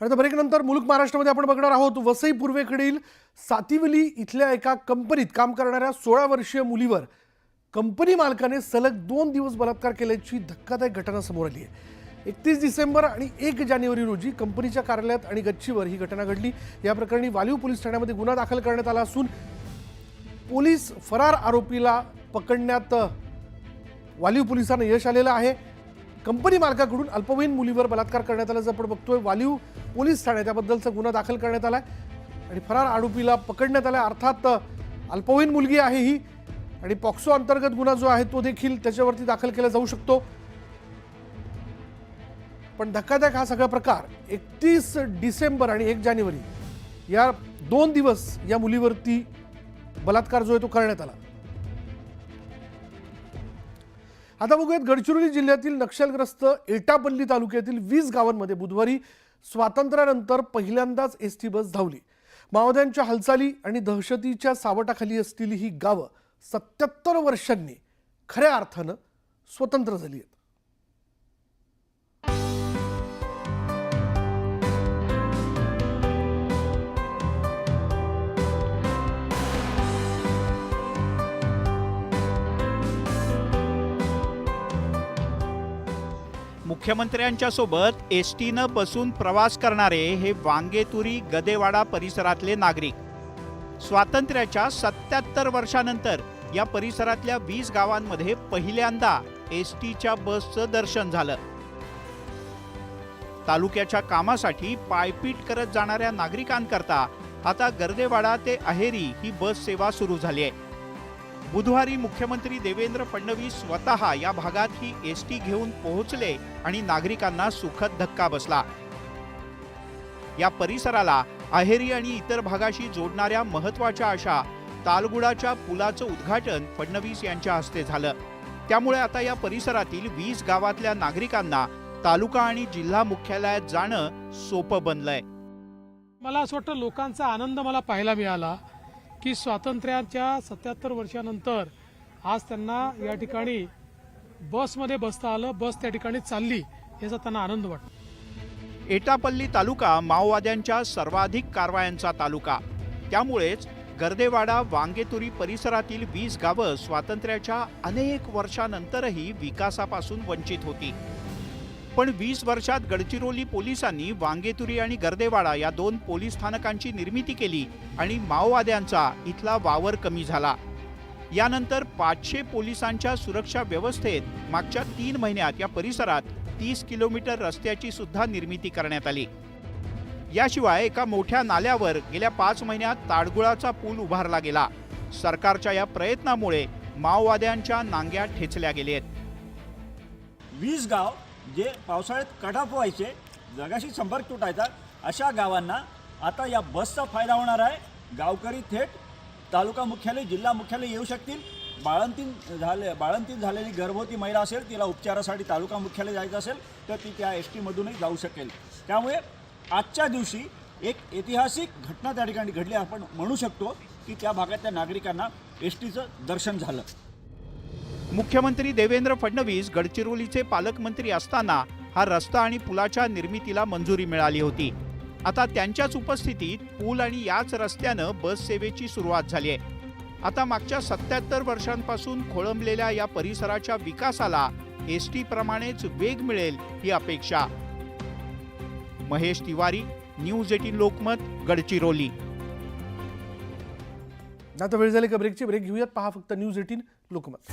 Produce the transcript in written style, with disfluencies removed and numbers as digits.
आणि आता ब्रेकनंतर मुलुक महाराष्ट्रामध्ये आपण बघणार आहोत वसई पूर्वेकडील सातिवली इथल्या एका कंपनीत काम करणाऱ्या 16 वर्षीय मुलीवर कंपनी मालकाने सलग 2 दिवस बलात्कार केल्याची धक्कादायक घटना समोर आली आहे। 31 डिसेंबर आणि 1 जानेवारी रोजी कंपनीच्या कार्यालयात आणि गच्चीवर ही घटना घडली। या प्रकरणी वालीव पोलीस ठाण्यामध्ये गुन्हा दाखल करण्यात आला असून पोलीस फरार आरोपीला पकडण्यात वालीव पोलिसांना यश आलेलं आहे। कंपनी मालकाकडून अल्पवयीन मुलीवर बलात्कार करण्यात आल्याचं आपण बघतोय। वालीव पोलीस ठाण्यात त्याबद्दलचा गुन्हा दाखल करण्यात आलाय आणि फरार आरोपीला पकडण्यात आलाय। अर्थात अल्पवयीन मुलगी आहे ही आणि पॉक्सो अंतर्गत गुन्हा जो आहे तो देखील त्याच्यावरती दाखल केला जाऊ शकतो। पण धक्कादायक हा सगळा प्रकार 31 डिसेंबर आणि 1 जानेवारी या 2 दिवस या मुलीवरती बलात्कार जो आहे तो करण्यात आला। आता बघूयात गडचिरोली जिल्ह्यातील नक्षलग्रस्त एटापल्ली तालुक्यातील 20 गावांमध्ये बुधवारी स्वातंत्र्यानंतर पहिल्यांदाच एसटी बस धावली। माओवाद्यांच्या हालचाली आणि दहशतीच्या सावटाखाली असलेली ही गावं 77 वर्षांनी खऱ्या अर्थानं स्वतंत्र झाली आहेत। मुख्यमंत्र्यांच्या सोबत एसटीनं बसून प्रवास करणारे हे वांगेतुरी गदेवाडा परिसरातले नागरिक स्वातंत्र्याच्या 77 वर्षानंतर या परिसरातल्या 20 गावांमध्ये पहिल्यांदा एसटीच्या बसचं दर्शन झालं। तालुक्याच्या कामासाठी पायपीट करत जाणाऱ्या नागरिकांकरता आता गर्देवाडा ते अहेरी ही बस सेवा सुरू झाली आहे। बुधवारी मुख्यमंत्री देवेंद्र फडणवीस स्वतः या भागात ही एसटी घेऊन पोहोचले आणि नागरिकांना सुखद धक्का बसला। या परिसराला अहेरी आणि इतर भागाशी जोडणाऱ्या महत्त्वाच्या अशा तालगुडाच्या पुलाचं उद्घाटन फडणवीस यांच्या हस्ते झालं। त्यामुळे आता या परिसरातील 20 गावातल्या नागरिकांना तालुका आणि जिल्हा मुख्यालयात जाणं सोपं बनलंय। मला असं वाटतं लोकांचा आनंद मला पाहायला मिळाला की स्वातंत्र्याच्या 77 वर्षानंतर आज त्यांना या ठिकाणी बसमध्ये बसता आलं, बस त्या ठिकाणी चालली याचा त्यांना आनंद वाटतो। एटापल्ली तालुका माओवाद्यांच्या सर्वाधिक कारवायांचा तालुका, त्यामुळेच गर्देवाडा वांगेतुरी परिसरातील 20 गावं स्वातंत्र्याच्या अनेक वर्षानंतरही विकासापासून वंचित होती। पण 20 वर्षात गडचिरोली पोलिसांनी वांगेतुरी आणि गर्देवाडा या 2 पोलीस स्थानकांची निर्मिती केली आणि माओवाद्यांचा इथला वावर कमी झाला। यानंतर 500 पोलिसांच्या सुरक्षा व्यवस्थेत मागच्या 3 महिन्यात या परिसरात 30 किलोमीटर रस्त्याची सुद्धा निर्मिती करण्यात आली। याशिवाय एका मोठ्या नाल्यावर गेल्या 5 महिन्यात ताडगुळाचा पूल उभारला गेला। सरकारच्या या प्रयत्नामुळे माओवाद्यांच्या नांग्या ठेचल्या गेलेत। 20 गाव जे पावसाळ्यात कटाप व्हायचे, जगाशी संपर्क तुटायचा, अशा गावांना आता या बसचा फायदा होणार आहे। गावकरी थेट तालुका मुख्यालय जिल्हा मुख्यालय येऊ शकतील। बाळंतीण झालेली गर्भवती महिला असेल, तिला उपचारासाठी तालुका मुख्यालय जायचं असेल तर ती त्या एस टीमधूनही जाऊ शकेल। त्यामुळे आजच्या दिवशी एक ऐतिहासिक घटना त्या ठिकाणी घडली, आपण म्हणू शकतो की त्या भागातल्या नागरिकांना एस टीचं दर्शन झालं। मुख्यमंत्री देवेंद्र फडणवीस गडचिरोलीचे पालकमंत्री असताना हा रस्ता आणि पुलाच्या निर्मितीला मंजुरी मिळाली होती। आता त्यांच्याच उपस्थितीत पूल आणि याच रस्त्यानं बस सेवेची सुरुवात झाली आहे। आता मागच्या 77 वर्षांपासून खोळंबलेल्या या परिसराच्या विकासाला एसटी प्रमाणेच वेग मिळेल ही अपेक्षा। महेश तिवारी, न्यूज 18 लोकमत, गडचिरोली। आता वेळ झाली का ब्रेकची? ब्रेक घेऊयात, पहा फक्त न्यूज 18 लोकमत।